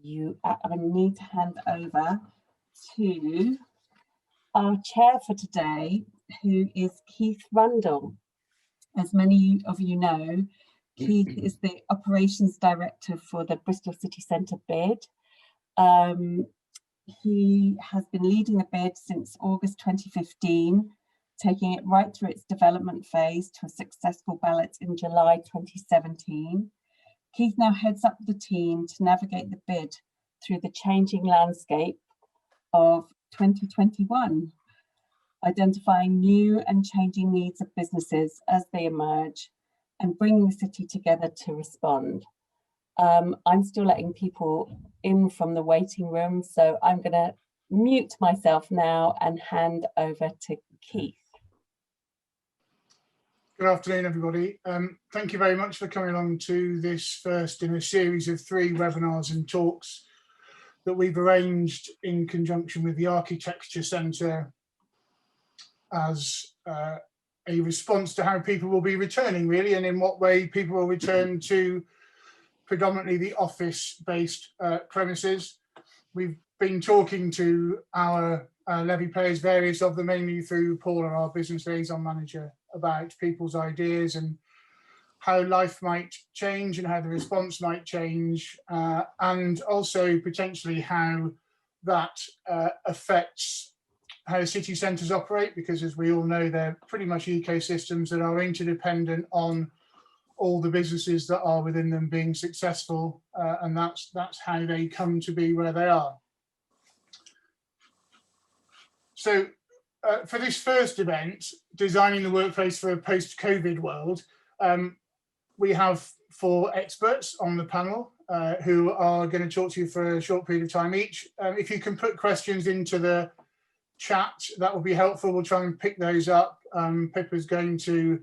I need to hand over to our chair for today, who is Keith Rundle. As many of you know, Keith is the operations director for the Bristol City Centre bid. He has been leading the bid since August 2015, taking it right through its development phase to a successful ballot in July 2017. Keith now heads up the team to navigate the bid through the changing landscape of 2021, identifying new and changing needs of businesses as they emerge and bringing the city together to respond. I'm still letting people in from the waiting room, so I'm going to mute myself now and hand over to Keith. Good afternoon, everybody. Thank you very much for coming along to this first in a series of 3 webinars and talks that we've arranged in conjunction with the Architecture Centre as a response to how people will be returning, really, and in what way people will return to predominantly the office-based premises. We've been talking to our levy players, various of them, mainly through Paul, our business liaison manager, about people's ideas and how life might change and how the response might change, and also potentially how that affects how city centres operate, because as we all know, they're pretty much ecosystems that are interdependent on all the businesses that are within them being successful, and that's how they come to be where they are. So for this first event, Designing the Workplace for a Post-COVID World, we have 4 experts on the panel who are going to talk to you for a short period of time each. If you can put questions into the chat, that will be helpful. We'll try and pick those up. Pippa's going to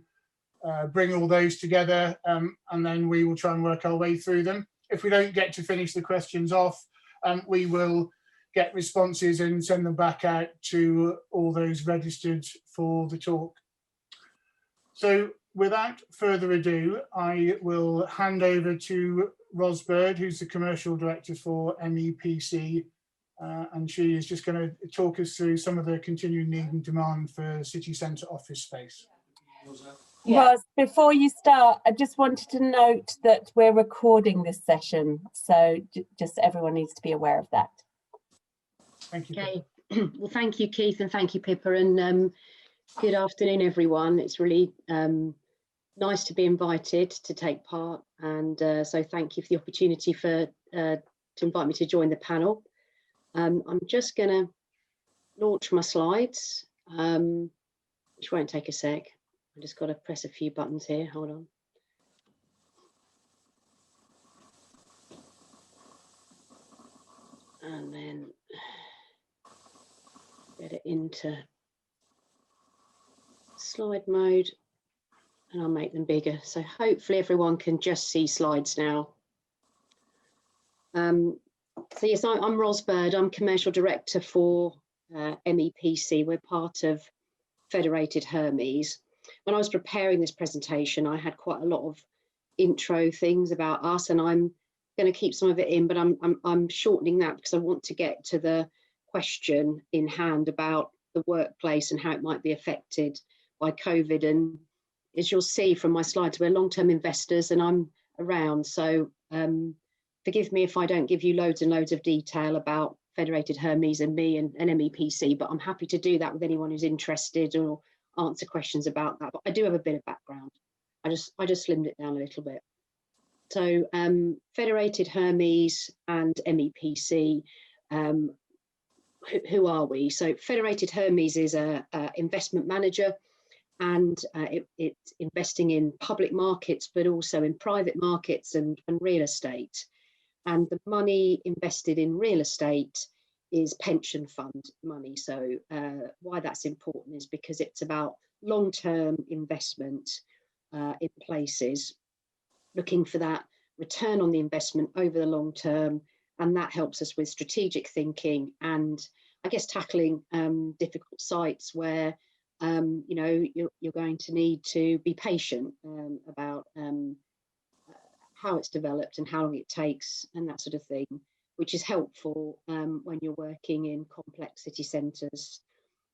bring all those together, and then we will try and work our way through them. If we don't get to finish the questions off, we will get responses and send them back out to all those registered for the talk. So without further ado, I will hand over to Ros Bird, who's the Commercial Director for MEPC, and she is just going to talk us through some of the continuing need and demand for city centre office space. Yeah. Ros, before you start, I just wanted to note that we're recording this session, so just everyone needs to be aware of that. Thank you. Okay. Well, thank you, Keith, and thank you, Pippa, and good afternoon, everyone. It's really nice to be invited to take part, and so thank you for the opportunity to invite me to join the panel. I'm just going to launch my slides, which won't take a sec. I just got to press a few buttons here. Hold on. And then get it into slide mode, and I'll make them bigger. So hopefully everyone can just see slides now. So yes, I'm Ros Bird. I'm Commercial Director for MEPC. We're part of Federated Hermes. When I was preparing this presentation, I had quite a lot of intro things about us, and I'm going to keep some of it in, but I'm shortening that because I want to get to the question in hand about the workplace and how it might be affected by COVID. And as you'll see from my slides, we're long-term investors, and I'm around, so forgive me if I don't give you loads and loads of detail about Federated Hermes and me and MEPC, but I'm happy to do that with anyone who's interested or answer questions about that. But I do have a bit of background. I just slimmed it down a little bit. So Federated Hermes and MEPC, who are we? So Federated Hermes is a investment manager, and it's investing in public markets, but also in private markets and real estate. And the money invested in real estate is pension fund money. So why that's important is because it's about long-term investment in places, looking for that return on the investment over the long term, and that helps us with strategic thinking and I guess tackling difficult sites where you know you're going to need to be patient about how it's developed and how long it takes and that sort of thing. which is helpful when you're working in complex city centres.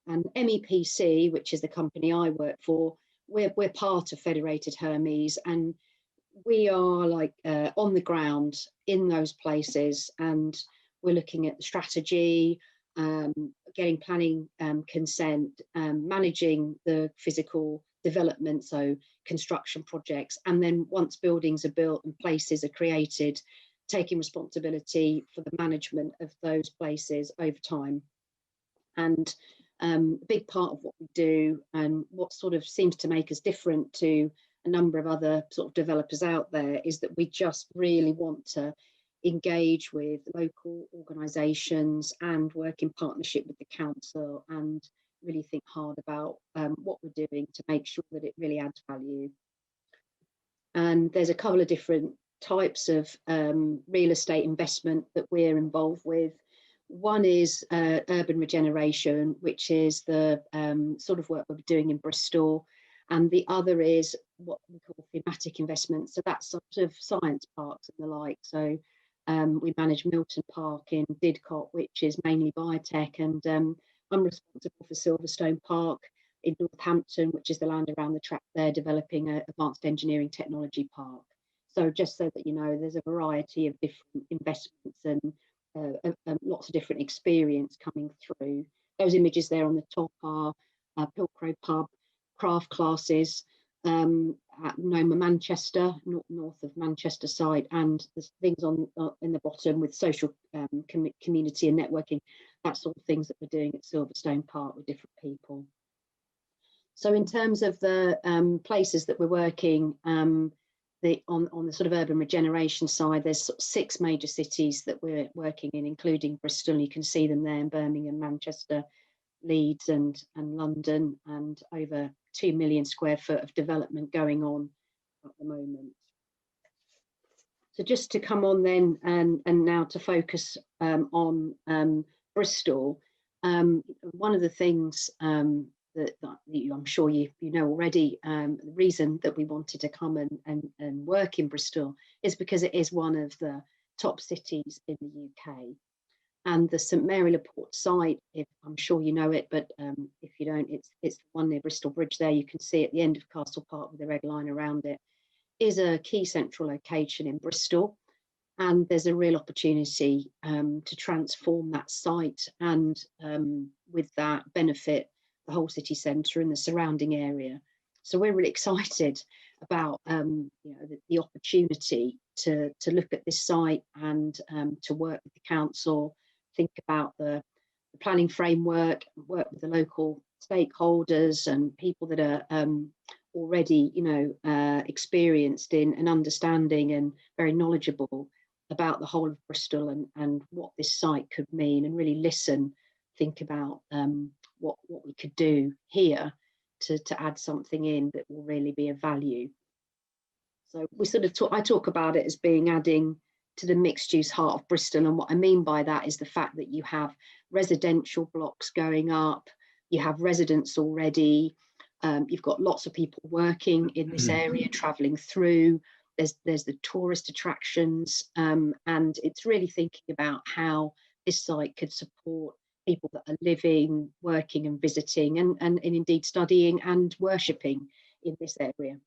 And MEPC, which is the company I work for, we're part of Federated Hermes, and we are like on the ground in those places, and we're looking at the strategy, getting planning consent, managing the physical development, so construction projects, and then once buildings are built and places are created, taking responsibility for the management of those places over time. And a big part of what we do, and what sort of seems to make us different to a number of other sort of developers out there, is that we just really want to engage with local organisations and work in partnership with the council, and really think hard about what we're doing to make sure that it really adds value. And there's a couple of different types of real estate investment that we're involved with. One is urban regeneration, which is the sort of work we're doing in Bristol. And the other is what we call thematic investments. So that's sort of science parks and the like. So we manage Milton Park in Didcot, which is mainly biotech. And I'm responsible for Silverstone Park in Northampton, which is the land around the track there, developing an advanced engineering technology park. So just so that you know, there's a variety of different investments and lots of different experience coming through. Those images there on the top are Pilcrow Pub, craft classes at Noma Manchester, north of Manchester side, and there's things on in the bottom with social community and networking, that sort of things that we're doing at Silverstone Park with different people. So in terms of the places that we're working, on the sort of urban regeneration side, there's sort of 6 major cities that we're working in, including Bristol. You can see them there in Birmingham, Manchester, Leeds and London, and over 2 million square foot of development going on at the moment. So just to come on then and now to focus on Bristol, one of the things that I'm sure you know already, the reason that we wanted to come and work in Bristol is because it is one of the top cities in the UK. And the St Mary Le Port site, I'm sure you know it, but if you don't, it's the one near Bristol Bridge there. You can see at the end of Castle Park with the red line around it, is a key central location in Bristol. And there's a real opportunity to transform that site and with that benefit the whole city centre and the surrounding area. So we're really excited about the opportunity to look at this site and to work with the council, think about the planning framework, work with the local stakeholders and people that are already experienced in and understanding and very knowledgeable about the whole of Bristol and what this site could mean, and really listen, think about what we could do here to add something in that will really be of value. So we sort of I talk about it as being adding to the mixed use heart of Bristol, and what I mean by that is the fact that you have residential blocks going up, you have residents already, you've got lots of people working in this area, travelling through. There's the tourist attractions, and it's really thinking about how this site could support people that are living, working and visiting and indeed studying and worshipping in this area.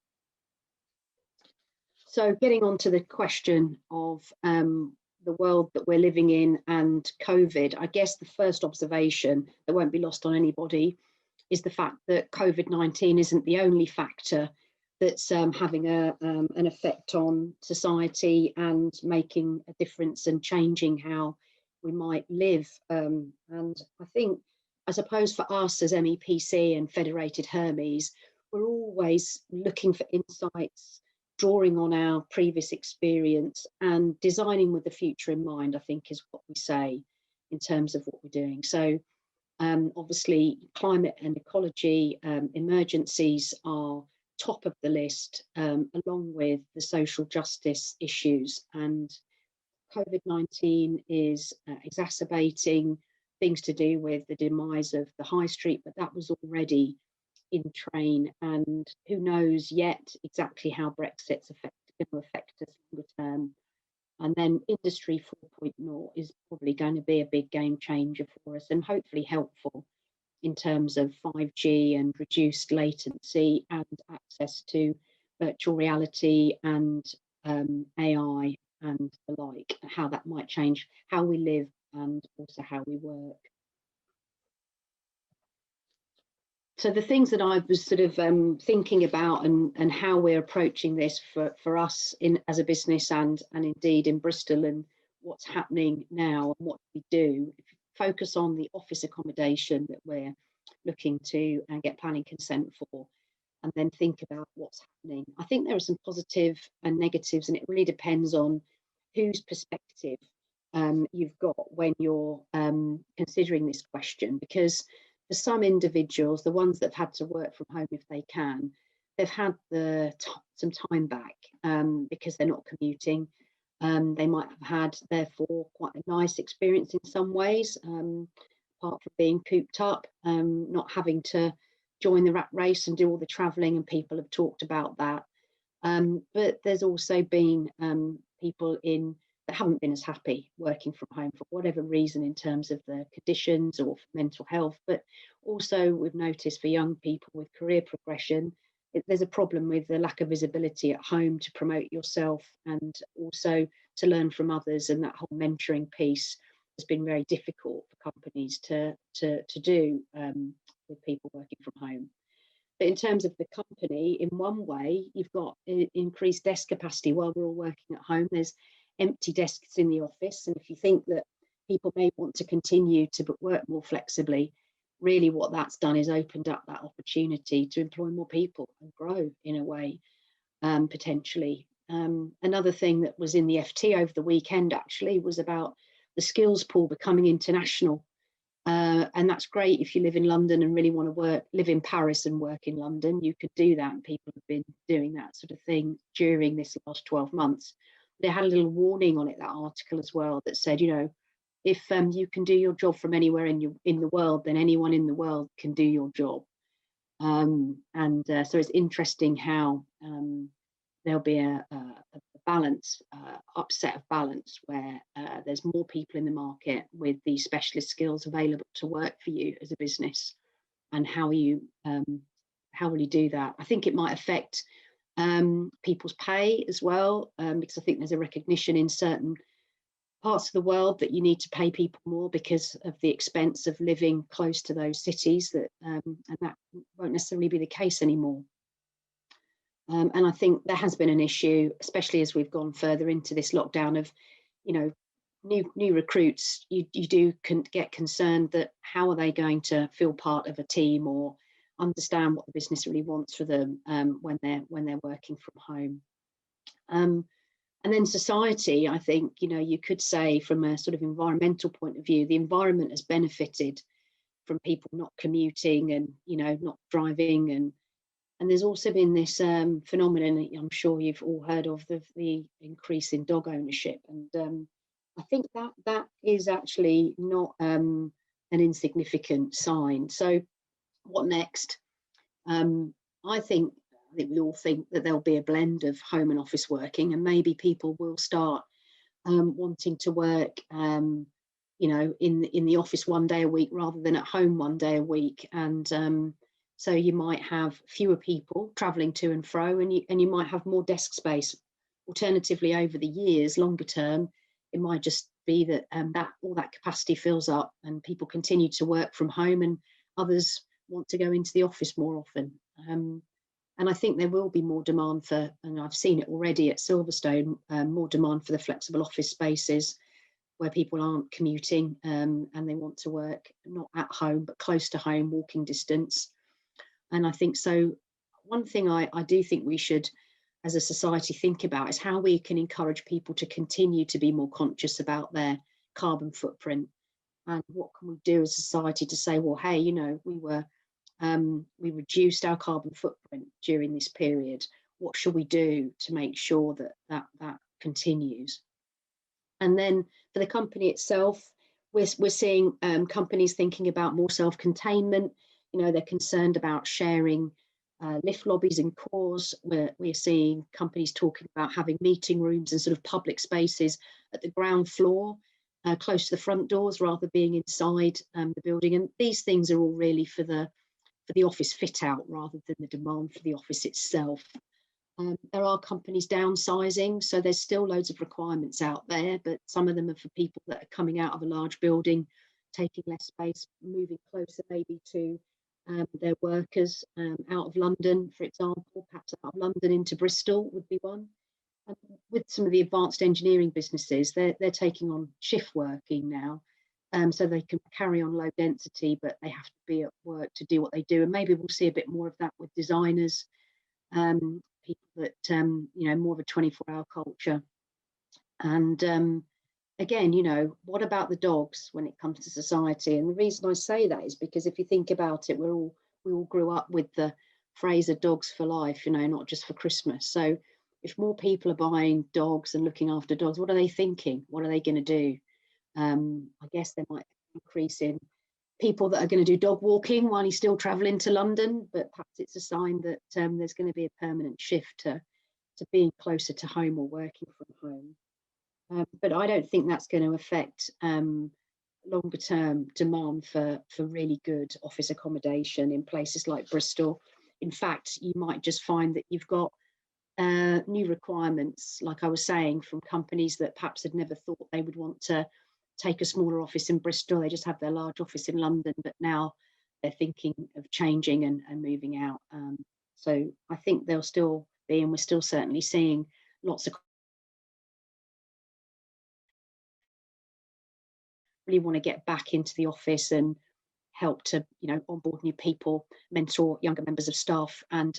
So getting on to the question of the world that we're living in and COVID, I guess the first observation that won't be lost on anybody is the fact that COVID-19 isn't the only factor that's having an effect on society and making a difference and changing how we might live. And I think, I suppose for us as MEPC and Federated Hermes, we're always looking for insights, drawing on our previous experience and designing with the future in mind, I think is what we say in terms of what we're doing. So obviously climate and ecology emergencies are top of the list, along with the social justice issues, and COVID-19 is exacerbating things to do with the demise of the high street, but that was already in train, and who knows yet exactly how Brexit's going to affect us longer term. And then Industry 4.0 is probably going to be a big game changer for us, and hopefully helpful in terms of 5G and reduced latency and access to virtual reality and AI and the like, how that might change how we live and also how we work. So the things that I was sort of thinking about and how we're approaching this for us as a business and indeed in Bristol, and what's happening now and what we do, focus on the office accommodation that we're looking to get planning consent for, and then think about what's happening. I think there are some positive and negatives, and it really depends on whose perspective you've got when you're considering this question, because for some individuals, the ones that have had to work from home if they can, they've had some time back because they're not commuting. They might have had, therefore, quite a nice experience in some ways, apart from being cooped up, not having to join the rat race and do all the travelling, and people have talked about that. But there's also been people that haven't been as happy working from home for whatever reason, in terms of the conditions or for mental health. But also we've noticed for young people with career progression, there's a problem with the lack of visibility at home to promote yourself and also to learn from others, and that whole mentoring piece has been very difficult for companies to do with people working from home. But in terms of the company, in one way, you've got increased desk capacity while we're all working at home. There's empty desks in the office, and if you think that people may want to continue to work more flexibly, really what that's done is opened up that opportunity to employ more people and grow in a way, potentially. Another thing that was in the FT over the weekend actually was about the skills pool becoming international. And that's great if you live in London and really want to live in Paris and work in London, you could do that. And people have been doing that sort of thing during this last 12 months. They had a little warning on it, that article as well, that said, you know, if you can do your job from anywhere in the world, then anyone in the world can do your job. So it's interesting how there'll be a balance, upset of balance, where there's more people in the market with these specialist skills available to work for you as a business, and how will you do that? I think it might affect people's pay as well, because I think there's a recognition in certain parts of the world that you need to pay people more because of the expense of living close to those cities, that and that won't necessarily be the case anymore. And I think there has been an issue, especially as we've gone further into this lockdown, of, you know, new recruits. You do get concerned that how are they going to feel part of a team or understand what the business really wants for them when they're working from home. And then society, I think, you know, you could say from a sort of environmental point of view, the environment has benefited from people not commuting and, you know, not driving. And there's also been this phenomenon I'm sure you've all heard of, the increase in dog ownership. And I think that is actually not an insignificant sign. So what next? I think we all think that there'll be a blend of home and office working, and maybe people will start wanting to work, you know, in the office one day a week rather than at home one day a week. And so you might have fewer people travelling to and fro, and you might have more desk space. Alternatively, over the years, longer term, it might just be that all that capacity fills up and people continue to work from home, and others want to go into the office more often. And I think there will be more demand for, and I've seen it already at Silverstone, more demand for the flexible office spaces where people aren't commuting and they want to work not at home but close to home, walking distance. And I think so. One thing I do think we should, as a society, think about is how we can encourage people to continue to be more conscious about their carbon footprint, and what can we do as a society to say, well, hey, you know, we reduced our carbon footprint during this period. What should we do to make sure that continues? And then for the company itself, we're seeing companies thinking about more self-containment. You know, they're concerned about sharing lift lobbies in cores, where we're seeing companies talking about having meeting rooms and sort of public spaces at the ground floor, close to the front doors, rather being inside the building. And these things are all really for the office fit out rather than the demand for the office itself. There are companies downsizing, so there's still loads of requirements out there, but some of them are for people that are coming out of a large building, taking less space, moving closer maybe to their workers out of London, for example, perhaps out of London into Bristol would be one. With some of the advanced engineering businesses, they're taking on shift working now, so they can carry on low density, but they have to be at work to do what they do. And maybe we'll see a bit more of that with designers, people that, you know, more of a 24-hour culture. And again, you know, what about the dogs when it comes to society? And the reason I say that is because if you think about it, we all grew up with the phrase of dogs for life, you know, not just for Christmas. So if more people are buying dogs and looking after dogs, what are they thinking? What are they going to do? I guess there might be an increase in people that are going to do dog walking while he's still travelling to London, but perhaps it's a sign that there's going to be a permanent shift to being closer to home or working from home. But I don't think that's going to affect longer term demand for really good office accommodation in places like Bristol. In fact, you might just find that you've got new requirements, like I was saying, from companies that perhaps had never thought they would want to take a smaller office in Bristol. They just have their large office in London, but now they're thinking of changing and moving out. So I think there'll still be, and we're still certainly seeing lots of really want to get back into the office and help to, you know, onboard new people, mentor younger members of staff, and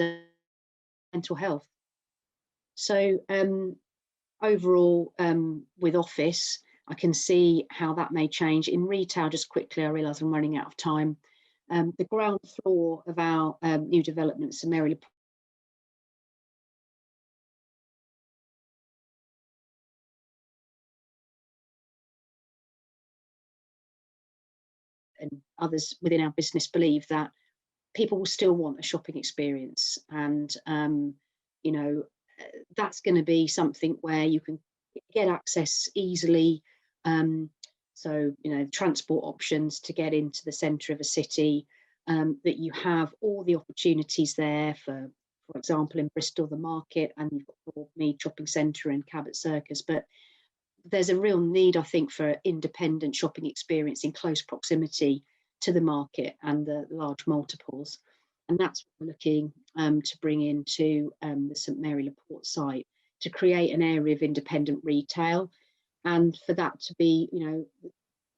mental health. So overall, with office, I can see how that may change. In retail, just quickly, I realise I'm running out of time. The ground floor of our new developments in Maryland and others within our business believe that people will still want a shopping experience, and you know, that's going to be something where you can get access easily. So, you know, transport options to get into the centre of a city, that you have all the opportunities there for example, in Bristol, the market, and you've got Broadmead Shopping Centre and Cabot Circus. But there's a real need, I think, for independent shopping experience in close proximity to the market and the large multiples. And that's what we're looking to bring into the St Mary Le Port site, to create an area of independent retail, and for that to be, you know,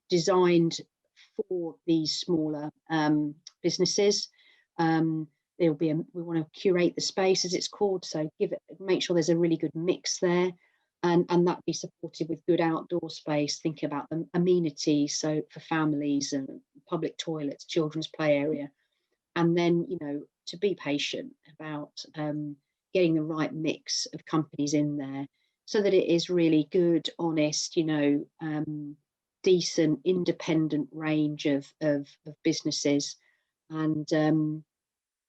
designed for these smaller businesses. There'll be we want to curate the space, as it's called, so make sure there's a really good mix there, and that be supported with good outdoor space. Thinking about the amenities, so for families and public toilets, children's play area. And then, you know, to be patient about getting the right mix of companies in there, so that it is really good, honest, you know, decent, independent range of businesses, and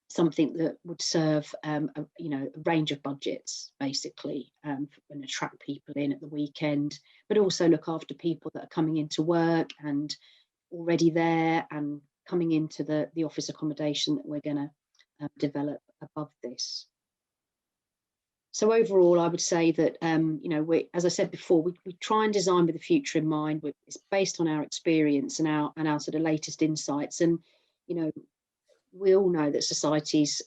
something that would serve you know, a range of budgets, basically, and attract people in at the weekend, but also look after people that are coming into work and already there, and coming into the office accommodation that we're going to develop above this. So overall, I would say that, you know, as I said before, we try and design with the future in mind. It's based on our experience and our sort of latest insights. And, you know, we all know that society's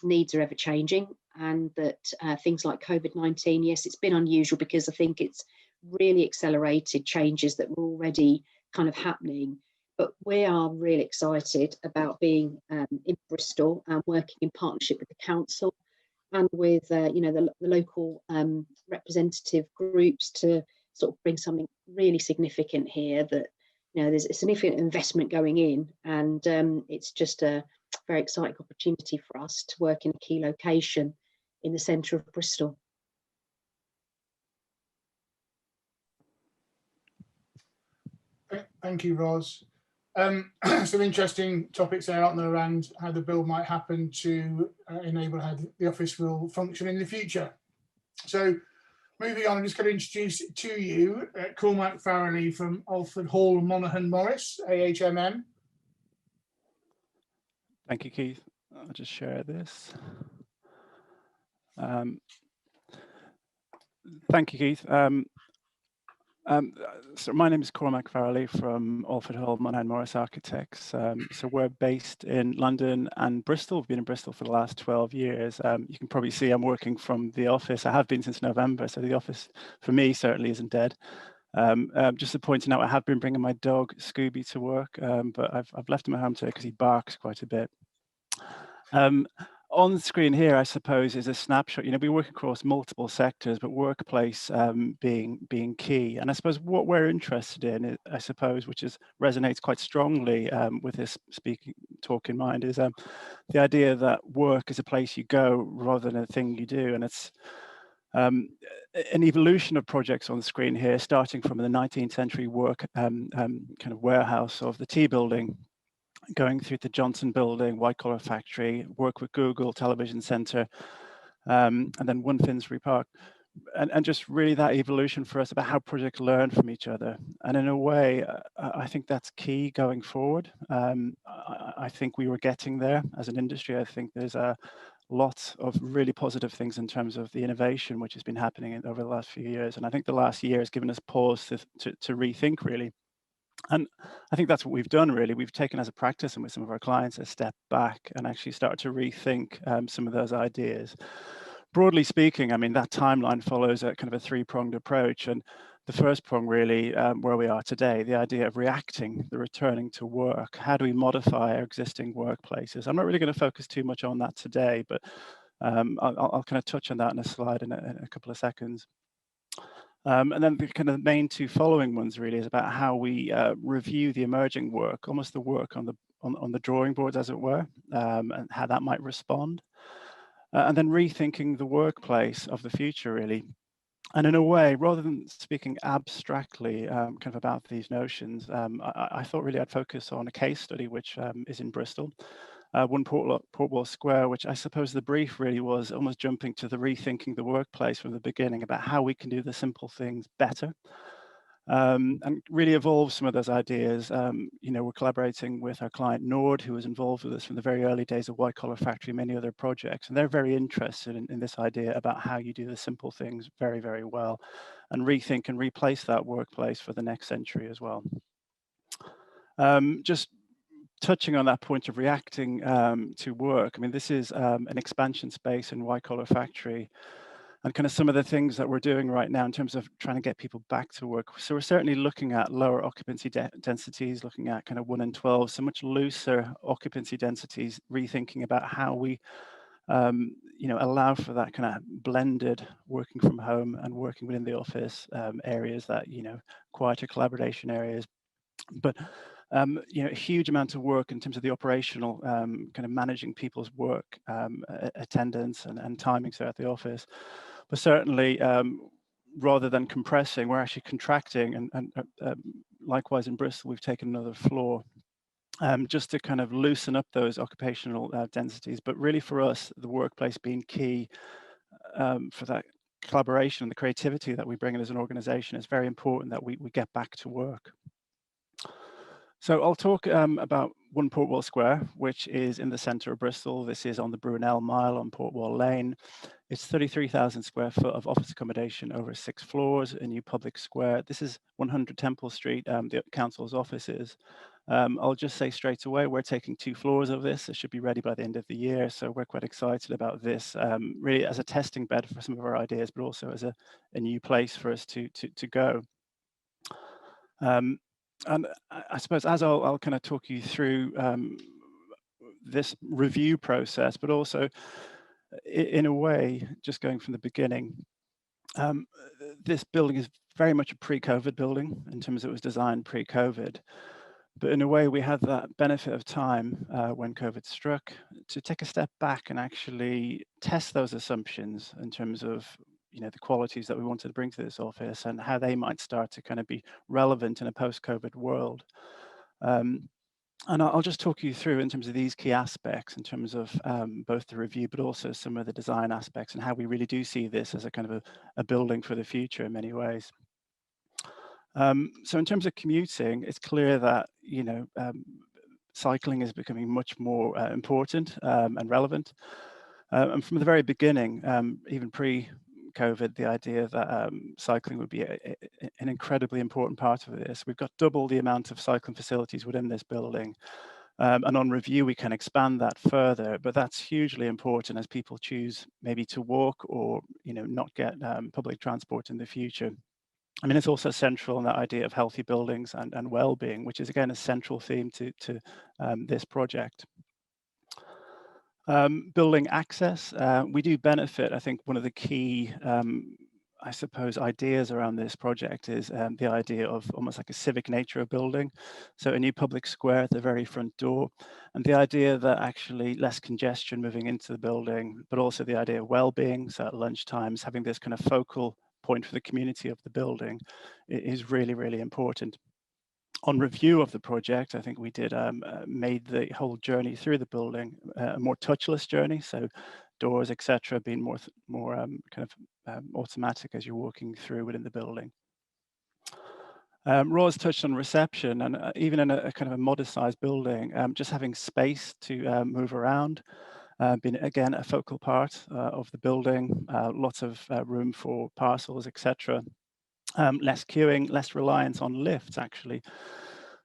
needs are ever changing, and that things like COVID-19, yes, it's been unusual because I think it's really accelerated changes that were already kind of happening. But we are really excited about being in Bristol and working in partnership with the council and with you know, the local representative groups to sort of bring something really significant here. That, you know, there's a significant investment going in, and it's just a very exciting opportunity for us to work in a key location in the centre of Bristol. Thank you, Ros. Some interesting topics there, aren't there, around how the bill might happen to enable how the office will function in the future. So moving on, I'm just going to introduce to you Cormac Farrel from Alfred Hall Monaghan Morris, AHMM. Thank you, Keith. I'll just share this. Thank you, Keith. So my name is Cormac Farrel from Alfred Hall Monaghan Morris Architects. So we're based in London and Bristol. We've been in Bristol for the last 12 years. You can probably see I'm working from the office. I have been since November, so the office for me certainly isn't dead. Just to point out, I have been bringing my dog Scooby to work, but I've left him at home today because he barks quite a bit. On the screen here, I suppose, is a snapshot. We work across multiple sectors, but workplace being key. And I suppose what we're interested in, I suppose, which resonates quite strongly with this talk in mind, is the idea that work is a place you go rather than a thing you do. And it's an evolution of projects on the screen here, starting from the 19th century work kind of warehouse of the Tea Building, going through the Johnson Building, White Collar Factory, work with Google, Television Centre, and then One Finsbury Park. And just really that evolution for us about how projects learn from each other. And in a way, I think that's key going forward. I think we were getting there as an industry. I think there's a lot of really positive things in terms of the innovation which has been happening over the last few years. And I think the last year has given us pause to rethink, really. And I think that's what we've done, really. We've taken as a practice and with some of our clients a step back and actually started to rethink some of those ideas. Broadly speaking, I mean, that timeline follows a kind of a three-pronged approach. And the first prong, really, where we are today, the idea of reacting, the returning to work. How do we modify our existing workplaces? I'm not really going to focus too much on that today, but I'll kind of touch on that in a slide in a couple of seconds. And then the kind of main two following ones really is about how we review the emerging work, almost the work on the drawing boards, as it were, and how that might respond. And then rethinking the workplace of the future, really. And in a way, rather than speaking abstractly kind of about these notions, I thought really I'd focus on a case study which is in Bristol. One Portwall Square, which I suppose the brief really was almost jumping to the rethinking the workplace from the beginning about how we can do the simple things better, and really evolve some of those ideas. We're collaborating with our client Nord, who was involved with us from the very early days of White Collar Factory, many other projects, and they're very interested in this idea about how you do the simple things very, very well, and rethink and replace that workplace for the next century as well. Just touching on that point of reacting to work, I mean, this is an expansion space in White Collar Factory, and kind of some of the things that we're doing right now in terms of trying to get people back to work. So we're certainly looking at lower occupancy densities, looking at kind of 1 in 12, so much looser occupancy densities, rethinking about how we allow for that kind of blended working from home and working within the office areas, that, quieter collaboration areas. But a huge amount of work in terms of the operational kind of managing people's work attendance and timings there at the office. But certainly, rather than compressing, we're actually contracting, and likewise in Bristol, we've taken another floor just to kind of loosen up those occupational densities. But really for us, the workplace being key for that collaboration and the creativity that we bring in as an organization, is very important that we get back to work. So I'll talk about One Portwall Square, which is in the centre of Bristol. This is on the Brunel Mile on Portwall Lane. It's 33,000 square foot of office accommodation over 6 floors, a new public square. This is 100 Temple Street, the council's offices. I'll just say straight away, we're taking 2 floors of this. It should be ready by the end of the year. So we're quite excited about this, really as a testing bed for some of our ideas, but also as a new place for us to go. And I suppose as I'll kind of talk you through this review process, but also in a way, just going from the beginning, this building is very much a pre-COVID building in terms of it was designed pre-COVID. But in a way, we had that benefit of time when COVID struck to take a step back and actually test those assumptions in terms of the qualities that we wanted to bring to this office and how they might start to kind of be relevant in a post-COVID world. And I'll just talk you through in terms of these key aspects, in terms of both the review, but also some of the design aspects and how we really do see this as a kind of a building for the future in many ways. So in terms of commuting, it's clear that, cycling is becoming much more important and relevant. And from the very beginning, even pre-COVID, the idea that cycling would be an incredibly important part of this. We've got double the amount of cycling facilities within this building. And on review, we can expand that further, but that's hugely important as people choose maybe to walk or, not get public transport in the future. I mean, it's also central in that idea of healthy buildings and well-being, which is again a central theme to this project. Building access, we do benefit. I think one of the key, I suppose, ideas around this project is the idea of almost like a civic nature of building. So a new public square at the very front door, and the idea that actually less congestion moving into the building, but also the idea of well-being. So at lunchtimes, having this kind of focal point for the community of the building is really, really important. On review of the project, I think we did made the whole journey through the building a more touchless journey. So doors, etc., being more automatic as you're walking through within the building. Roz touched on reception, and even in a kind of a modest-sized building, just having space to move around. Been again a focal part of the building, lots of room for parcels, etc. Less queuing, less reliance on lifts, actually.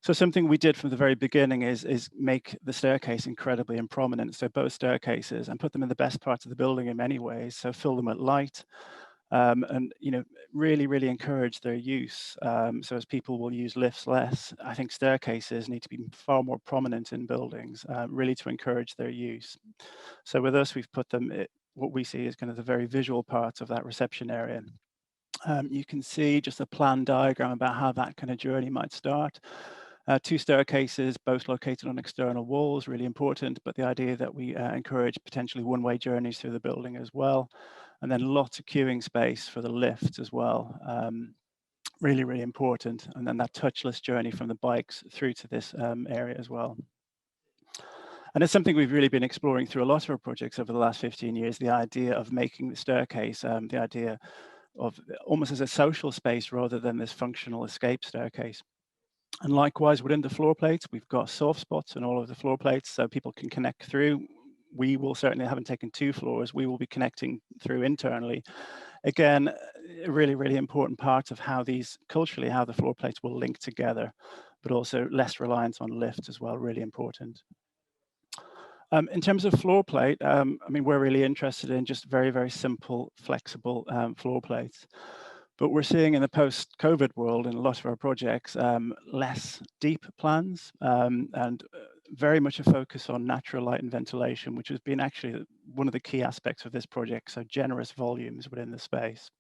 So something we did from the very beginning is make the staircase incredibly prominent. So both staircases, and put them in the best parts of the building in many ways. So fill them with light, and really, really encourage their use. So as people will use lifts less, I think staircases need to be far more prominent in buildings, really to encourage their use. So with us, we've put them, what we see is kind of the very visual part of that reception area. You can see just a plan diagram about how that kind of journey might start. Two staircases, both located on external walls, really important, but the idea that we encourage potentially one-way journeys through the building as well. And then lots of queuing space for the lift as well. Really, really important. And then that touchless journey from the bikes through to this area as well. And it's something we've really been exploring through a lot of our projects over the last 15 years, the idea of making the staircase, the idea of almost as a social space rather than this functional escape staircase. And likewise, within the floor plates, we've got soft spots in all of the floor plates so people can connect through. We will certainly, haven't taken 2 floors, we will be connecting through internally. Again, a really, really important part of how these, culturally, how the floor plates will link together, but also less reliance on lifts as well, really important. In terms of floor plate, I mean, we're really interested in just very, very simple, flexible floor plates. But we're seeing in the post-COVID world, in a lot of our projects, less deep plans and very much a focus on natural light and ventilation, which has been actually one of the key aspects of this project, so generous volumes within the space.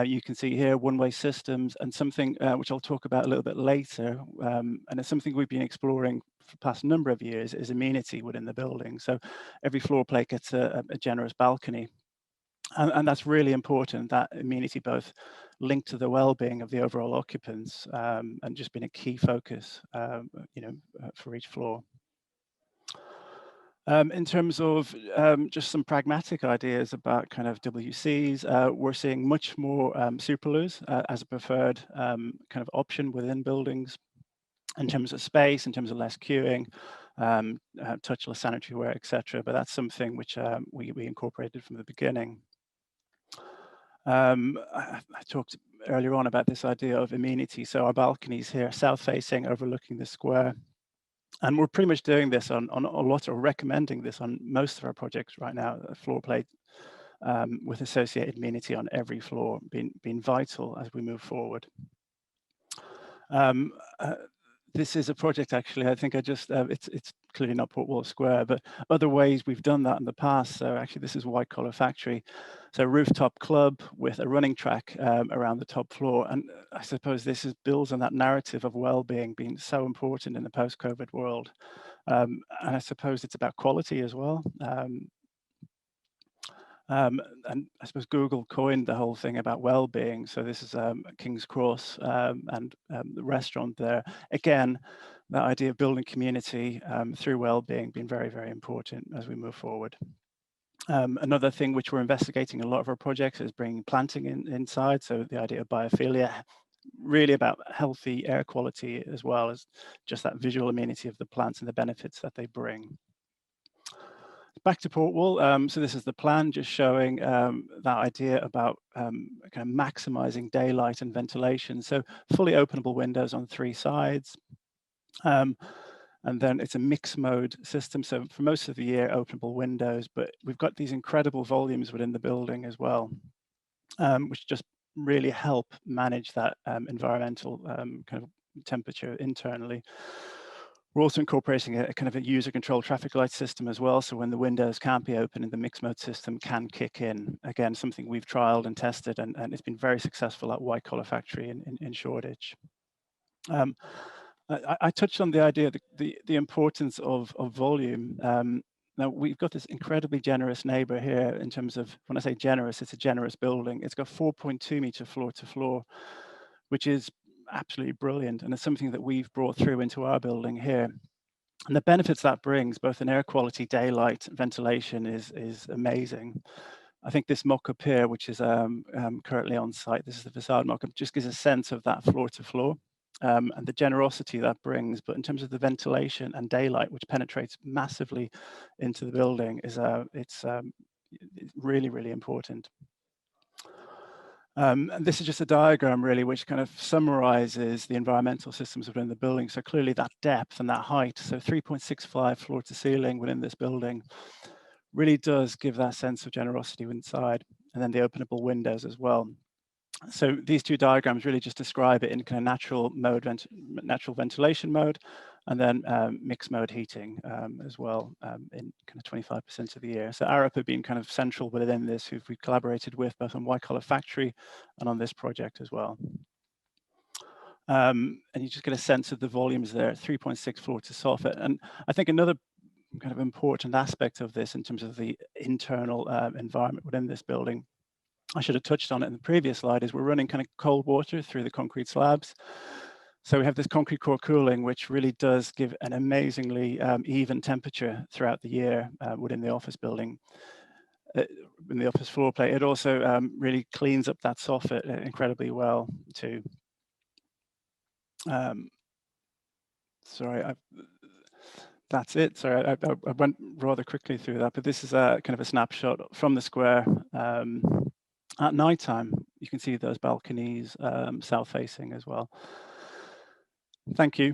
You can see here one-way systems, and something which I'll talk about a little bit later, and it's something we've been exploring for the past number of years, is amenity within the building. So every floor plate gets a generous balcony. And that's really important, that amenity both linked to the well-being of the overall occupants and just been a key focus, for each floor. In terms of just some pragmatic ideas about kind of WCs, we're seeing much more superloos as a preferred kind of option within buildings in terms of space, in terms of less queuing, touchless sanitary ware, etc. But that's something which we incorporated from the beginning. I talked earlier on about this idea of amenity. So our balconies here, south-facing, overlooking the square. And we're pretty much doing this on a lot, or recommending this on most of our projects right now, a floor plate with associated amenity on every floor being vital as we move forward. This is a project, actually, I think it's clearly not Portwall Square, but other ways we've done that in the past. So actually this is White Collar Factory. So rooftop club with a running track around the top floor. And I suppose this builds on that narrative of well-being being so important in the post-COVID world. And I suppose it's about quality as well. And I suppose Google coined the whole thing about well-being. So this is King's Cross and the restaurant there. Again, that idea of building community through well-being being very, very important as we move forward. Another thing which we're investigating in a lot of our projects is bringing planting inside. So the idea of biophilia, really about healthy air quality as well as just that visual amenity of the plants and the benefits that they bring. Back to port wall. So this is the plan, just showing that idea about kind of maximizing daylight and ventilation. So fully openable windows on 3 sides. And then it's a mixed mode system. So for most of the year, openable windows, but we've got these incredible volumes within the building as well, which just really help manage that environmental kind of temperature internally. We're also incorporating a kind of a user controlled traffic light system as well. So when the windows can't be open and the mixed mode system can kick in. Again, something we've trialed and tested, and it's been very successful at White Collar Factory in Shoreditch. I touched on the idea, the importance of volume. Now we've got this incredibly generous neighbor here in terms of, when I say generous, it's a generous building. It's got 4.2 meter floor to floor, which is absolutely brilliant. And it's something that we've brought through into our building here. And the benefits that brings, both in air quality, daylight, ventilation, is amazing. I think this mock-up here, which is currently on site, this is the facade mock-up, just gives a sense of that floor to floor. And the generosity that brings, but in terms of the ventilation and daylight, which penetrates massively into the building, is it's really, really important. And this is just a diagram really, which kind of summarizes the environmental systems within the building. So clearly that depth and that height, so 3.65 floor to ceiling within this building, really does give that sense of generosity inside, and then the openable windows as well. So these 2 diagrams really just describe it in kind of natural natural ventilation mode, and then mixed mode heating as well in kind of 25% of the year. So Arup have been kind of central within this, who we've collaborated with both on White Collar Factory and on this project as well. And you just get a sense of the volumes there, 3.6 floor to soffit. And I think another kind of important aspect of this in terms of the internal environment within this building, I should have touched on it in the previous slide, is we're running kind of cold water through the concrete slabs. So we have this concrete core cooling, which really does give an amazingly even temperature throughout the year within the office building, in the office floor plate. It also really cleans up that soffit incredibly well too. Sorry, that's it. Sorry, I went rather quickly through that, but this is a kind of a snapshot from the square. At night time, you can see those balconies south facing as well. Thank you.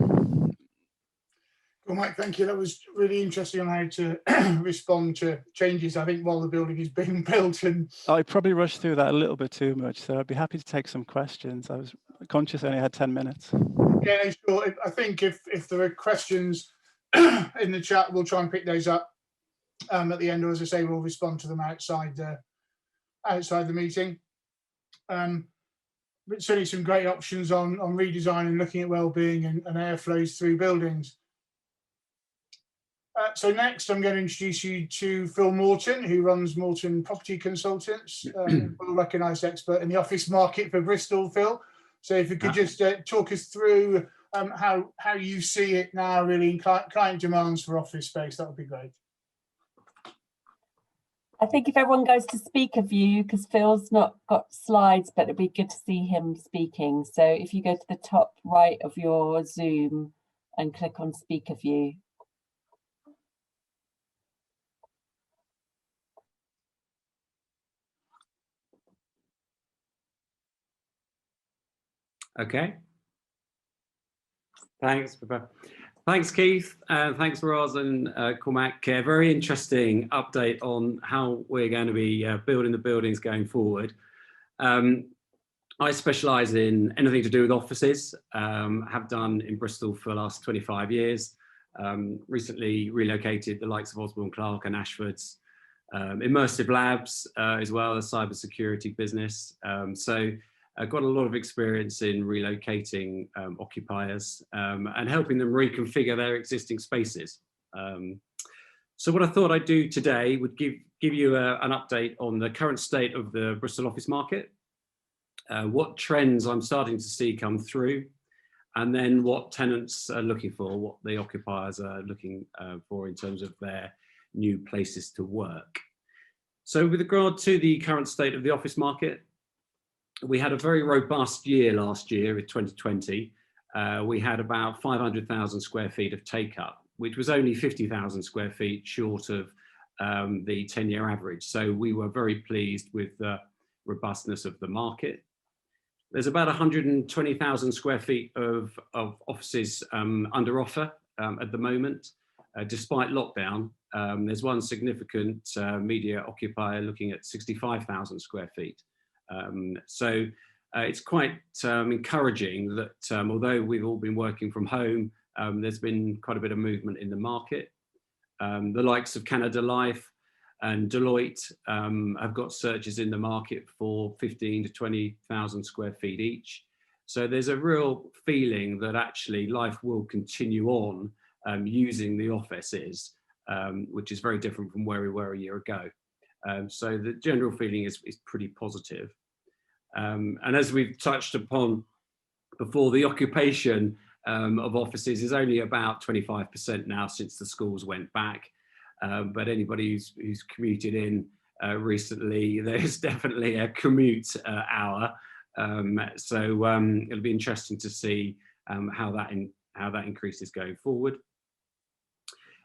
Well, Mike, thank you. That was really interesting on how to respond to changes, I think, while the building is being built. And I probably rushed through that a little bit too much, so I'd be happy to take some questions. I was conscious I only had 10 minutes. Yeah, sure. I think if there are questions in the chat, we'll try and pick those up at the end, or as I say, we'll respond to them outside the meeting. But certainly some great options on redesign and looking at well-being and airflows through buildings. So next, I'm going to introduce you to Phil Morton, who runs Morton Property Consultants, well-recognised expert in the office market for Bristol, Phil. So if you could just talk us through how you see it now, really, in client demands for office space, that would be great. I think if everyone goes to speaker view, because Phil's not got slides, but it'd be good to see him speaking. So if you go to the top right of your Zoom and click on speaker view. Okay. Thanks, Pippa. Thanks, Keith. Thanks, Roz and Cormac. Very interesting update on how we're going to be building the buildings going forward. I specialise in anything to do with offices, have done in Bristol for the last 25 years. Recently relocated the likes of Osborne Clark and Ashford's, immersive labs as well as cybersecurity business. So I've got a lot of experience in relocating occupiers and helping them reconfigure their existing spaces. So what I thought I'd do today would give give you an update on the current state of the Bristol office market, what trends I'm starting to see come through, and then what tenants are looking for, what the occupiers are looking for in terms of their new places to work. So with regard to the current state of the office market, we had a very robust year last year, in 2020. We had about 500,000 square feet of take-up, which was only 50,000 square feet short of the 10-year average. So we were very pleased with the robustness of the market. There's about 120,000 square feet of offices under offer at the moment, despite lockdown. There's one significant media occupier looking at 65,000 square feet. So it's quite encouraging that although we've all been working from home, there's been quite a bit of movement in the market. The likes of Canada Life and Deloitte have got searches in the market for 15 to 20,000 square feet each. So there's a real feeling that actually life will continue on using the offices, which is very different from where we were a year ago. So the general feeling is pretty positive. And as we've touched upon before, the occupation of offices is only about 25% now since the schools went back. But anybody who's commuted in recently, there's definitely a commute hour. So it'll be interesting to see how that increases going forward.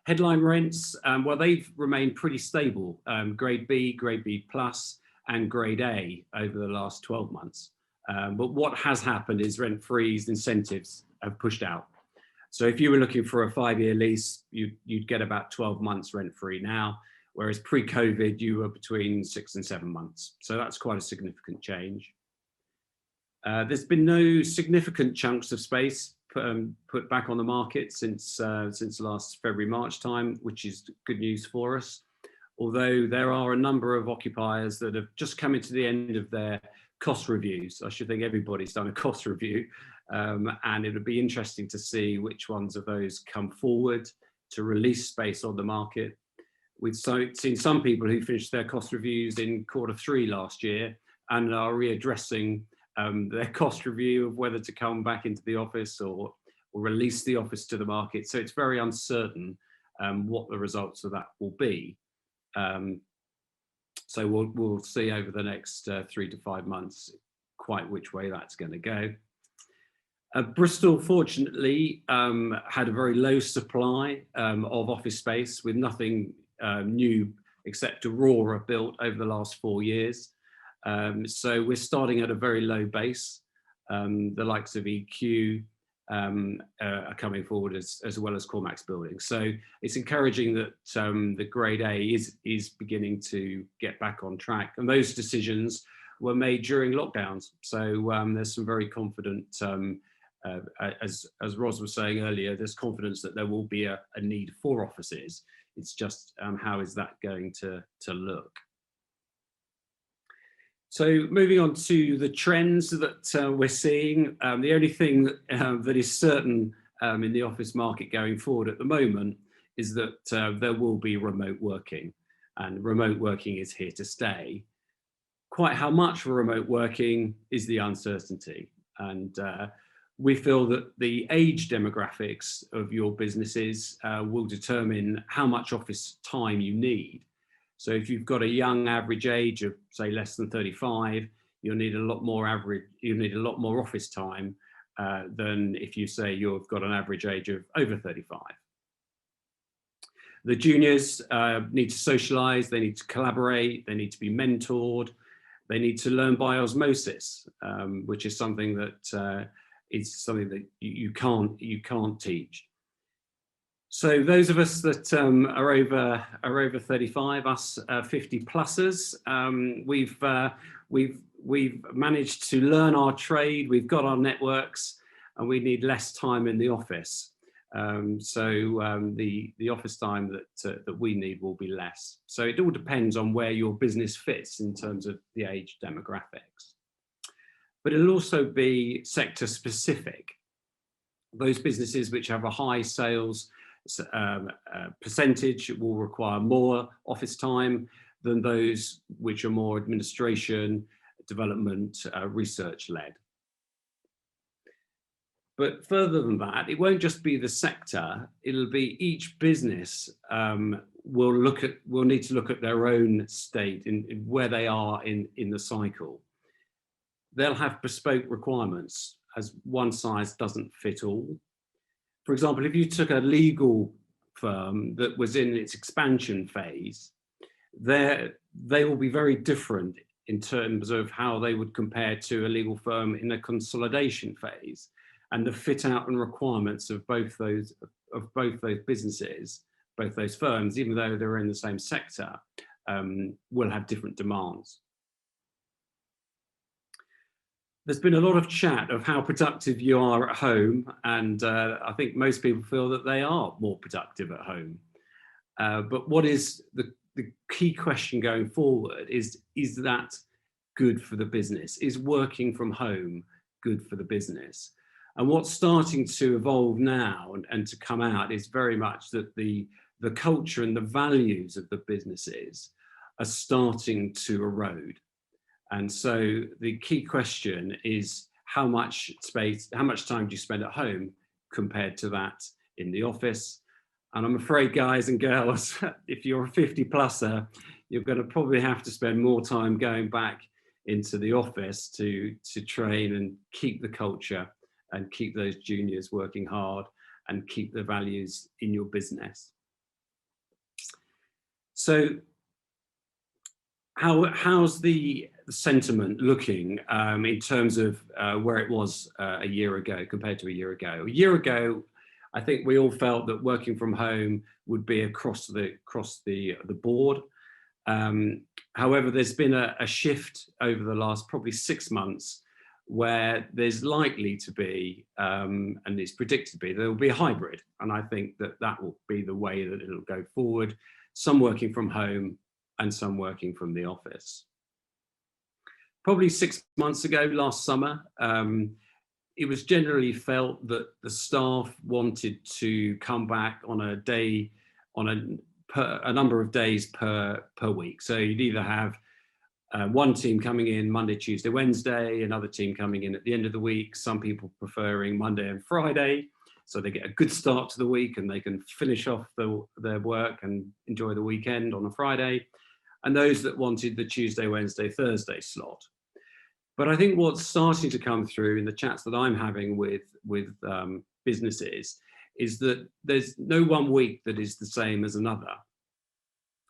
Headline rents, well, they've remained pretty stable, grade B, grade B plus, and grade A over the last 12 months. But what has happened is rent freeze incentives have pushed out. So if you were looking for a 5-year lease, you'd get about 12 months rent free now, whereas pre-COVID you were between 6 and 7 months. So that's quite a significant change. There's been no significant chunks of space put back on the market since last February, March time, which is good news for us. Although there are a number of occupiers that have just come into the end of their cost reviews. I should think everybody's done a cost review, and it would be interesting to see which ones of those come forward to release space on the market. We've seen some people who finished their cost reviews in Q3 last year and are readdressing their cost review of whether to come back into the office or release the office to the market. So it's very uncertain what the results of that will be. So we'll see over the next 3 to 5 months quite which way that's going to go. Bristol, fortunately, had a very low supply of office space with nothing new except Aurora built over the last 4 years. So we're starting at a very low base. The likes of EQ are coming forward as well as Cormac's building. So it's encouraging that the grade A is beginning to get back on track. And those decisions were made during lockdowns. So there's some very confident, as Ros was saying earlier, there's confidence that there will be a need for offices. It's just how is that going to look? So moving on to the trends that we're seeing, the only thing that is certain in the office market going forward at the moment is that there will be remote working, and remote working is here to stay. Quite how much for remote working is the uncertainty, and we feel that the age demographics of your businesses will determine how much office time you need. So if you've got a young average age of say less than 35, you'll need a lot more office time than if you say you've got an average age of over 35. The juniors need to socialize, they need to collaborate, they need to be mentored, they need to learn by osmosis, which is something that you can't teach. So those of us that are over 35, us 50 plussers, we've managed to learn our trade. We've got our networks, and we need less time in the office. So the office time that we need will be less. So it all depends on where your business fits in terms of the age demographics. But it'll also be sector specific. Those businesses which have a high sales percentage will require more office time. than those which are more administration, development, research led. But further than that, it won't just be the sector, it'll be each business will need to look at their own state in where they are in the cycle. They'll have bespoke requirements, as one size doesn't fit all. For example, if you took a legal firm that was in its expansion phase, they will be very different in terms of how they would compare to a legal firm in a consolidation phase. And the fit out and requirements of both those businesses, both those firms, even though they're in the same sector, will have different demands. There's been a lot of chat of how productive you are at home, and I think most people feel that they are more productive at home. But what is the key question going forward is that good for the business? Is working from home good for the business? And what's starting to evolve now and to come out is very much that the culture and the values of the businesses are starting to erode. And so the key question is how much time do you spend at home compared to that in the office? And I'm afraid, guys and girls, if you're a 50-plusser, you're going to probably have to spend more time going back into the office to train and keep the culture and keep those juniors working hard and keep the values in your business. So how's the sentiment looking in terms of where it was a year ago compared to a year ago? A year ago, I think we all felt that working from home would be across the board. However, there's been a shift over the last probably 6 months where there's likely to be, and it's predicted to be, there will be a hybrid. And I think that will be the way that it'll go forward. Some working from home and some working from the office. Probably 6 months ago, last summer, it was generally felt that the staff wanted to come back on a day, on a number of days per week. So you'd either have one team coming in Monday, Tuesday, Wednesday, another team coming in at the end of the week, some people preferring Monday and Friday, so they get a good start to the week and they can finish off their work and enjoy the weekend on a Friday, and those that wanted the Tuesday, Wednesday, Thursday slot. But I think what's starting to come through in the chats that I'm having with businesses is that there's no one week that is the same as another.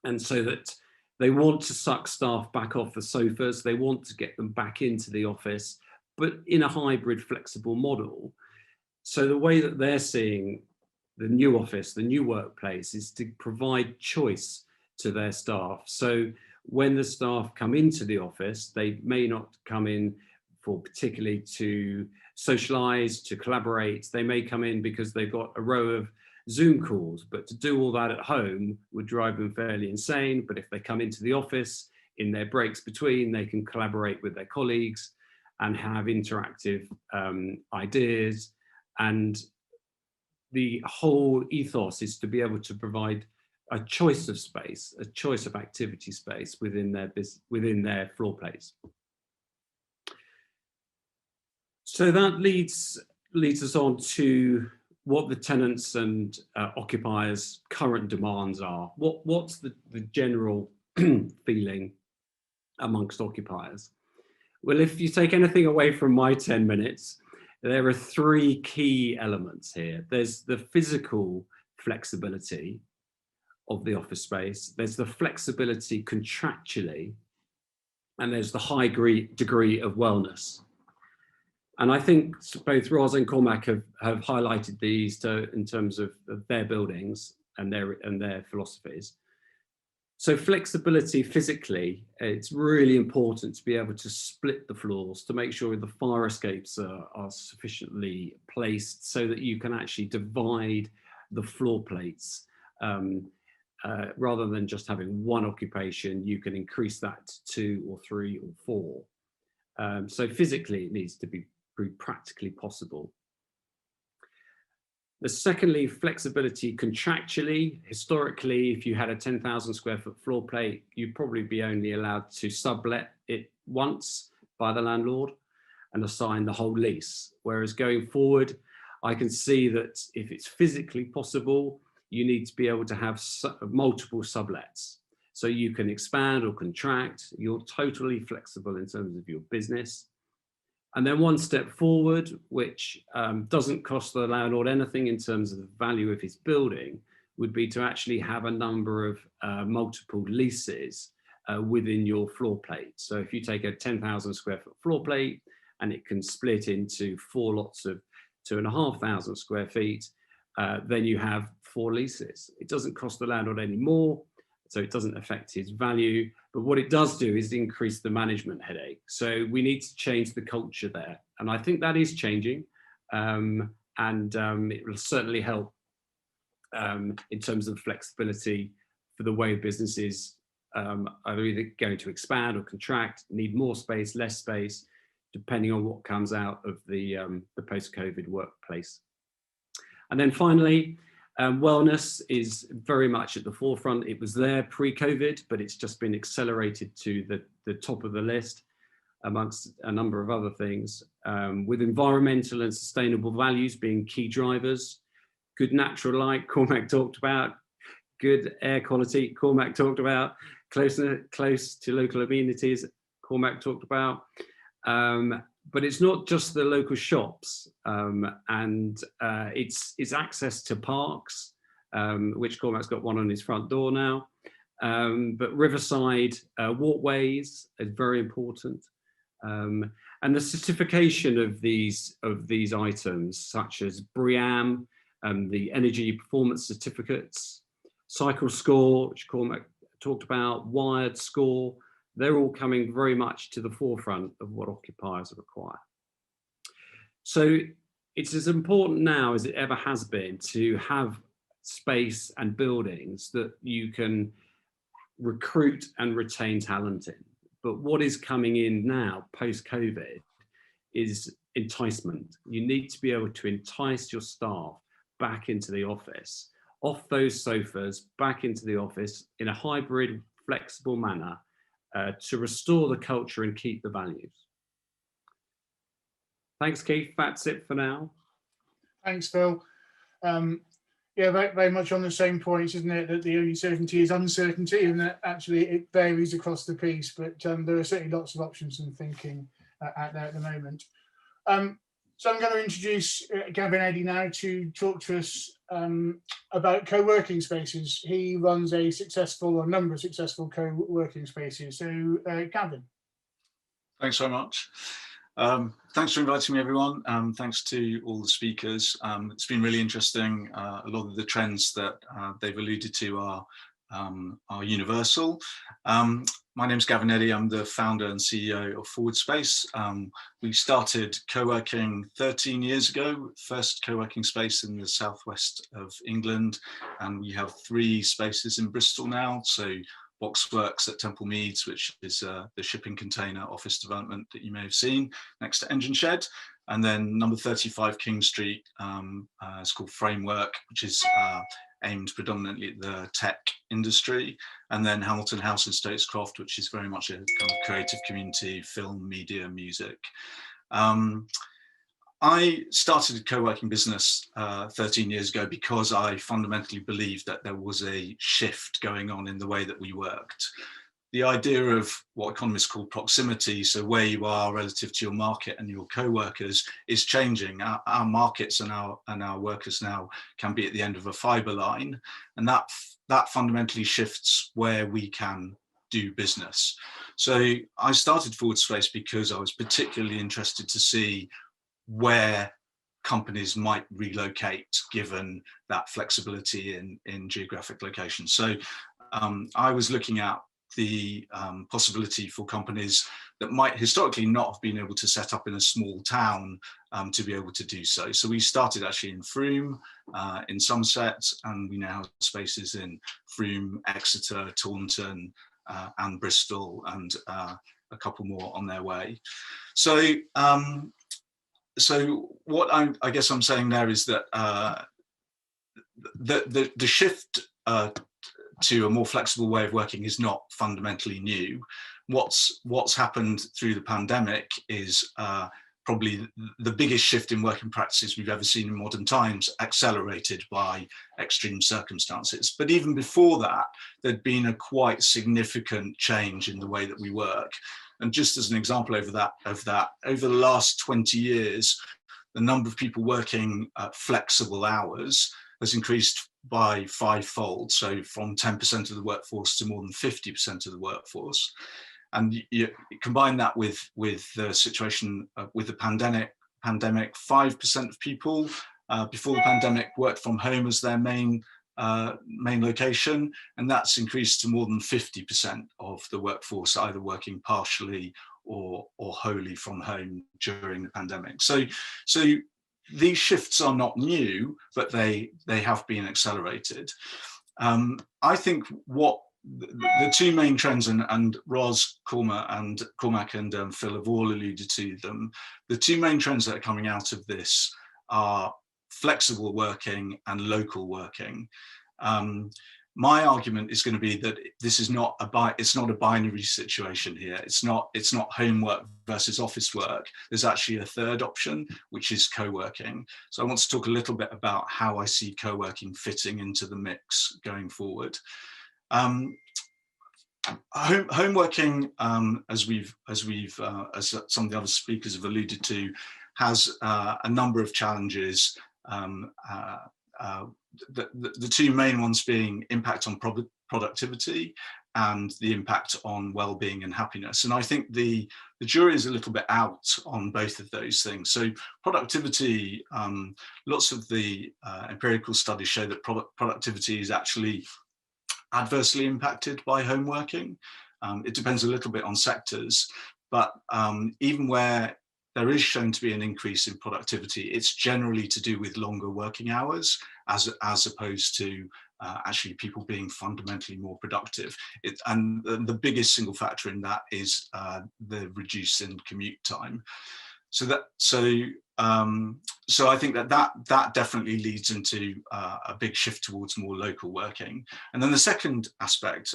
And so that they want to suck staff back off the sofas, they want to get them back into the office, but in a hybrid flexible model. So the way that they're seeing the new office, the new workplace, is to provide choice to their staff. So when the staff come into the office, they may not come in for particularly to socialize, to collaborate. They may come in because they've got a row of Zoom calls, but to do all that at home would drive them fairly insane. But if they come into the office in their breaks between, they can collaborate with their colleagues and have interactive ideas. And the whole ethos is to be able to provide a choice of space, a choice of activity space within their floor plates. So that leads us on to what the tenants and occupiers' current demands are. What's the general feeling amongst occupiers? Well, if you take anything away from my 10 minutes, there are three key elements here. There's the physical flexibility of the office space, there's the flexibility contractually, and there's the high degree of wellness. And I think both Ros and Cormac have highlighted these in terms of their buildings and their philosophies. So flexibility physically, it's really important to be able to split the floors to make sure the fire escapes are sufficiently placed so that you can actually divide the floor plates. Rather than just having one occupation, you can increase that to 2 or 3 or 4. So physically, it needs to be practically possible. Secondly, flexibility contractually. Historically, if you had a 10,000 square foot floor plate, you'd probably be only allowed to sublet it once by the landlord and assign the whole lease. Whereas going forward, I can see that if it's physically possible, you need to be able to have multiple sublets. So you can expand or contract. You're totally flexible in terms of your business. And then one step forward, which doesn't cost the landlord anything in terms of the value of his building, would be to actually have a number of multiple leases within your floor plate. So if you take a 10,000 square foot floor plate and it can split into 4 lots of 2,500 square feet, then you have 4 leases. It doesn't cost the landlord any more, so it doesn't affect his value. But what it does do is increase the management headache. So we need to change the culture there. And I think that is changing. It will certainly help in terms of flexibility for the way businesses are either going to expand or contract, need more space, less space, depending on what comes out of the post-COVID workplace. And then finally, wellness is very much at the forefront. It was there pre-COVID, but it's just been accelerated to the top of the list amongst a number of other things, with environmental and sustainable values being key drivers. Good natural light, Cormac talked about. Good air quality, Cormac talked about. Close to local amenities, Cormac talked about. But it's not just the local shops, it's access to parks, which Cormac's got one on his front door now. But riverside walkways is very important. And the certification of these items, such as BREEAM, the energy performance certificates, cycle score, which Cormac talked about, wired score, they're all coming very much to the forefront of what occupiers require. So it's as important now as it ever has been to have space and buildings that you can recruit and retain talent in. But what is coming in now, post-COVID, is enticement. You need to be able to entice your staff back into the office, off those sofas, back into the office in a hybrid, flexible manner, to restore the culture and keep the values. Thanks, Keith. That's it for now. Thanks, Phil. Yeah, very much on the same points, isn't it? That the only certainty is uncertainty, and that actually it varies across the piece. But there are certainly lots of options and thinking out there at the moment. So I'm going to introduce Gavin Eddy now to talk to us about co-working spaces. He runs a number of successful co-working spaces. So Gavin. Thanks very much. Thanks for inviting me, everyone. Thanks to all the speakers. It's been really interesting. A lot of the trends that they've alluded to are universal. My name's Gavin Eddy. I'm the founder and CEO of Forward Space. We started co-working 13 years ago, first co-working space in the southwest of England, and we have 3 spaces in Bristol now. So Boxworks at Temple Meads, which is the shipping container office development that you may have seen next to Engine Shed. And then number 35 King Street, it's called Framework, which is aimed predominantly at the tech industry. And then Hamilton House in Stokescroft, which is very much a kind of creative community, film, media, music. I started a co-working business 13 years ago because I fundamentally believed that there was a shift going on in the way that we worked. The idea of what economists call proximity, so where you are relative to your market and your co-workers, is changing. Our markets and our workers now can be at the end of a fibre line, and that fundamentally shifts where we can do business. So I started Forward Space because I was particularly interested to see where companies might relocate given that flexibility in geographic location. So I was looking at the possibility for companies that might historically not have been able to set up in a small town to be able to do so. So we started actually in Frome, in Somerset, and we now have spaces in Frome, Exeter, Taunton, and Bristol, and a couple more on their way. So what I guess I'm saying there is that the shift to a more flexible way of working is not fundamentally new. What's happened through the pandemic is probably the biggest shift in working practices we've ever seen in modern times, accelerated by extreme circumstances. But even before that, there'd been a quite significant change in the way that we work. And just as an example of that, over the last 20 years, the number of people working flexible hours has increased by 5-fold. So from 10% of the workforce to more than 50% of the workforce. And you combine that with the situation with the pandemic, 5% of people before the pandemic worked from home as their main location, and that's increased to more than 50% of the workforce either working partially or wholly from home during the pandemic. So these shifts are not new, but they have been accelerated. I think what the two main trends, and Ros, Cormac and Phil have all alluded to them, the two main trends that are coming out of this are flexible working and local working. My argument is going to be that this is not a binary situation here. It's not homework versus office work. There's actually a third option, which is co-working. So I want to talk a little bit about how I see co-working fitting into the mix going forward. Home working, as some of the other speakers have alluded to, has a number of challenges. The two main ones being impact on productivity and the impact on well-being and happiness. And I think the jury is a little bit out on both of those things. So productivity, lots of the empirical studies show that productivity is actually adversely impacted by home working. It depends a little bit on sectors, but even where there is shown to be an increase in productivity, it's generally to do with longer working hours as opposed to actually people being fundamentally more productive. And the biggest single factor in that is the reduce in commute time. So I think that definitely leads into a big shift towards more local working. And then the second aspect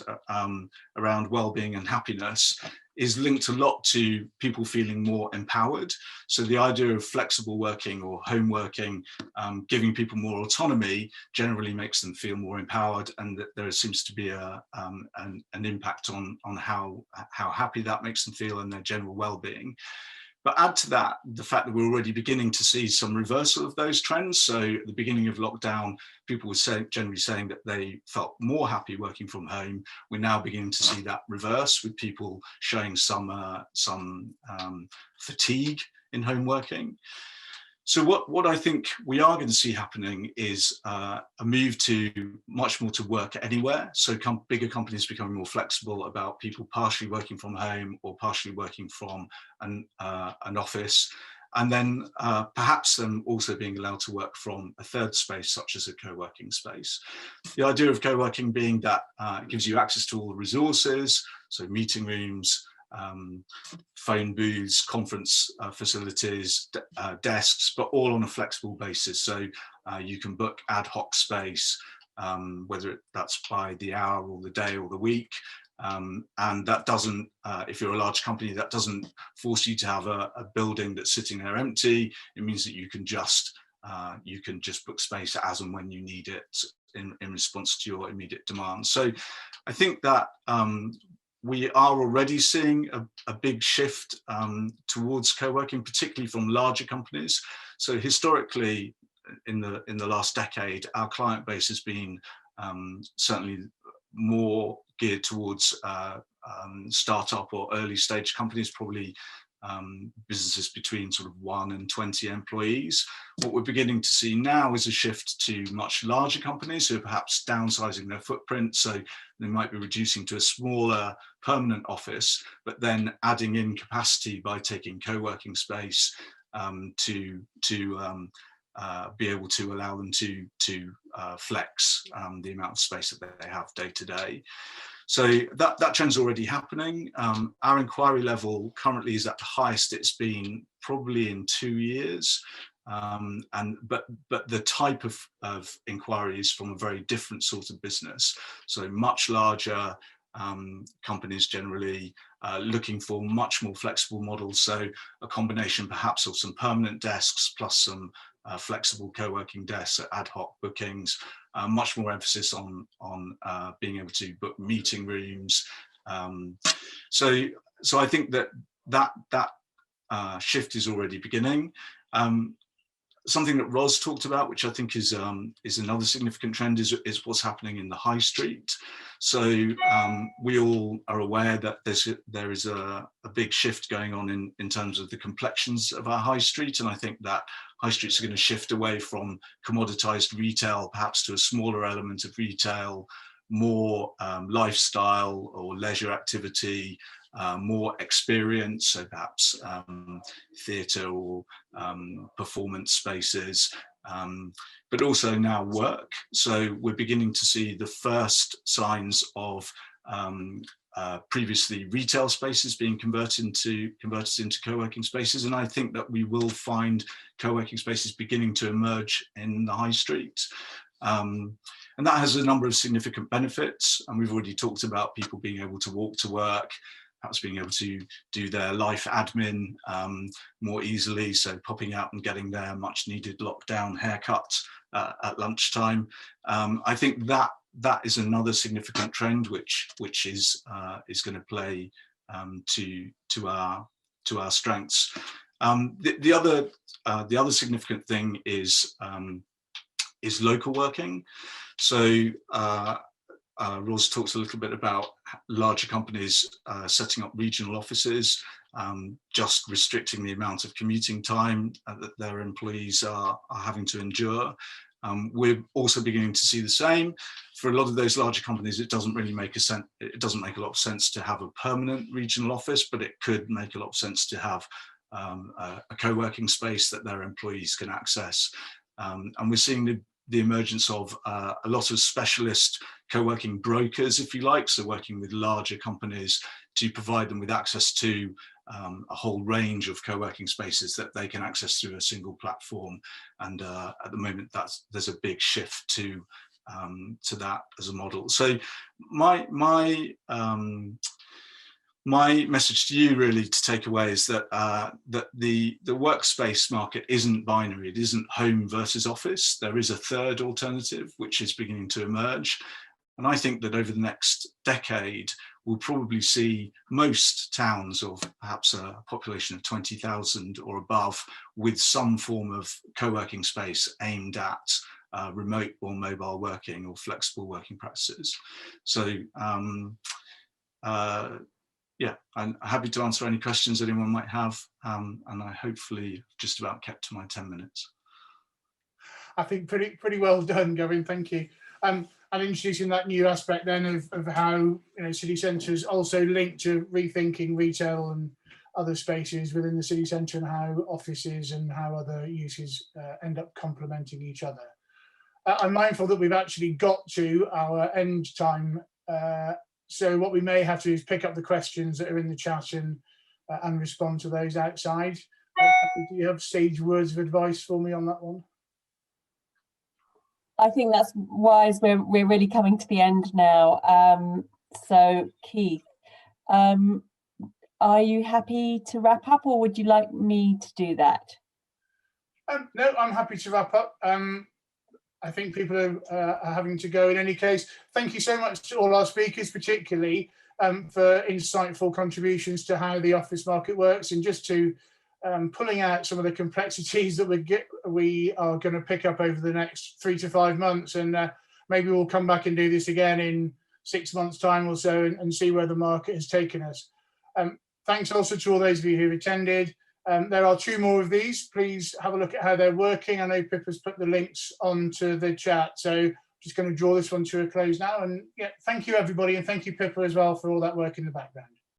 around well-being and happiness is linked a lot to people feeling more empowered. So the idea of flexible working or home working, giving people more autonomy, generally makes them feel more empowered, and that there seems to be an impact on how happy that makes them feel and their general well-being. But add to that the fact that we're already beginning to see some reversal of those trends. So at the beginning of lockdown, people were generally saying that they felt more happy working from home. We're now beginning to see that reverse, with people showing some fatigue in home working. So what I think we are going to see happening is a move to much more to work anywhere. So bigger companies becoming more flexible about people partially working from home or partially working from an office, and then perhaps them also being allowed to work from a third space, such as a co-working space. The idea of co-working being that it gives you access to all the resources, so meeting rooms, phone booths, conference facilities, desks, but all on a flexible basis. So you can book ad hoc space, whether that's by the hour or the day or the week. And that doesn't, if you're a large company, that doesn't force you to have a building that's sitting there empty. It means that you can just book space as and when you need it in response to your immediate demands. So I think that we are already seeing a big shift towards co-working, particularly from larger companies. So historically, in the last decade, our client base has been certainly more geared towards startup or early stage companies, probably businesses between sort of 1 and 20 employees. What we're beginning to see now is a shift to much larger companies who are perhaps downsizing their footprint. So they might be reducing to a smaller permanent office, but then adding in capacity by taking co-working space to be able to allow them to flex the amount of space that they have day to day. So that trend's already happening. Our inquiry level currently is at the highest it's been probably in 2 years. but the type of inquiry is from a very different sort of business. So much larger companies generally looking for much more flexible models. So a combination perhaps of some permanent desks plus some flexible co-working desks, ad hoc bookings, much more emphasis on being able to book meeting rooms. So I think that shift is already beginning. Something that Ros talked about, which I think is another significant trend, is what's happening in the high street. So we all are aware that there is a big shift going on in terms of the complexions of our high street, and I think that high streets are going to shift away from commoditized retail, perhaps to a smaller element of retail, more lifestyle or leisure activity, more experience, so perhaps theatre or performance spaces, but also now work. So we're beginning to see the first signs of previously retail spaces being converted into co-working spaces, and I think that we will find co-working spaces beginning to emerge in the high street. And that has a number of significant benefits, and we've already talked about people being able to walk to work, perhaps being able to do their life admin more easily, so popping out and getting their much needed lockdown haircut at lunchtime. I think that is another significant trend which is going to play to our strengths. The other significant thing is local working. So Ros talks a little bit about larger companies setting up regional offices, just restricting the amount of commuting time that their employees are having to endure. We're also beginning to see the same. For a lot of those larger companies, it doesn't really make a lot of sense to have a permanent regional office, but it could make a lot of sense to have a co-working space that their employees can access. And we're seeing the emergence of a lot of specialist co-working brokers, if you like, so working with larger companies to provide them with access to a whole range of co-working spaces that they can access through a single platform. And at the moment, there's a big shift to that as a model. So my message to you really to take away is that that the workspace market isn't binary. It isn't home versus office. There is a third alternative which is beginning to emerge. And I think that over the next decade, we'll probably see most towns of perhaps a population of 20,000 or above with some form of co-working space aimed at remote or mobile working or flexible working practices. So yeah, I'm happy to answer any questions anyone might have, and I hopefully just about kept to my 10 minutes. I think pretty well done, Gavin. Thank you. And introducing that new aspect then of how city centres also link to rethinking retail and other spaces within the city centre, and how offices and how other uses end up complementing each other. I'm mindful that we've actually got to our end time. So what we may have to do is pick up the questions that are in the chat and respond to those outside. Do you have sage words of advice for me on that one? I think that's wise. We're really coming to the end now. So Keith, are you happy to wrap up, or would you like me to do that? No, I'm happy to wrap up. I think people are having to go in any case. Thank you so much to all our speakers, particularly for insightful contributions to how the office market works, and just to pulling out some of the complexities that we are going to pick up over the next 3 to 5 months. And maybe we'll come back and do this again in 6 months' time or so and see where the market has taken us. Thanks also to all those of you who've attended. There are 2 more of these. Please have a look at how they're working. I know Pippa's put the links onto the chat, so I'm just going to draw this one to a close now. And yeah, thank you everybody, and thank you Pippa as well for all that work in the background.